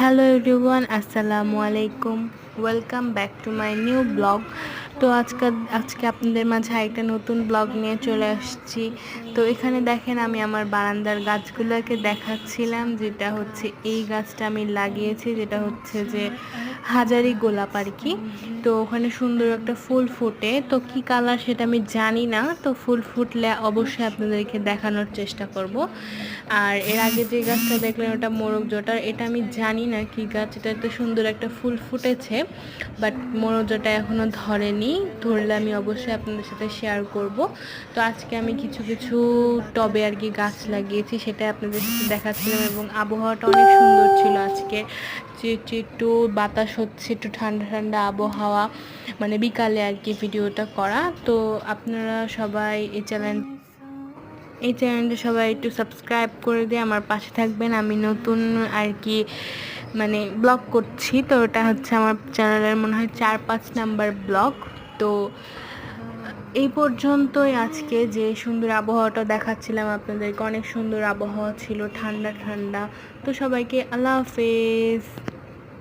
Hello everyone, আসসালামু আলাইকুম। Welcome back to my new blog. তো আজকে আপনাদের মাঝে একটা নতুন ব্লগ নিয়ে চলে আসছি। তো এখানে দেখেন আমি আমার বারান্দার গাছগুলোকে দেখাচ্ছিলাম, যেটা হচ্ছে এই গাছটা আমি লাগিয়েছি, যেটা হচ্ছে যে হাজারি গোলাপ আর কি। তো ওখানে সুন্দর একটা ফুল ফোটে, তো কি কালার সেটা আমি জানি না। তো ফুল ফুটলে অবশ্যই আপনাদেরকে দেখানোর চেষ্টা করব। আর এর আগে যে গাছটা দেখলেন ওটা মোরগ জটার, এটা আমি জানি না কি গাছ। এটা এত সুন্দর একটা ফুল ফুটেছে, বাট মোরগ জটা এখনও ধরেনি। ধরলে আমি অবশ্যই আপনাদের সাথে শেয়ার করব। তো আজকে আমি কিছু কিছু টবে আর কি গাছ লাগিয়েছি, সেটা আপনাদের সাথে দেখাচ্ছিলাম। এবং আবহাওয়াটা অনেক সুন্দর ছিল আজকে, যে একটু বাতাস হচ্ছে, একটু ঠান্ডা ঠান্ডা আবহাওয়া, মানে বিকালে আর কি ভিডিওটা করা। তো আপনারা সবাই এই চ্যানেলটা সবাই একটু সাবস্ক্রাইব করে দিয়ে আমার পাশে থাকবেন। আমি নতুন আর কি মানে ব্লগ করছি, তো ওটা হচ্ছে আমার চ্যানেলের মনে হয় 4-5 নাম্বার ব্লগ। তো এই পর্যন্তই আজকে, যে সুন্দর আবহাওয়াটা দেখাচ্ছিলাম আপনাদেরকে, অনেক সুন্দর আবহাওয়া ছিল, ঠান্ডা ঠান্ডা। তো সবাইকে আল্লাহ হাফেজ।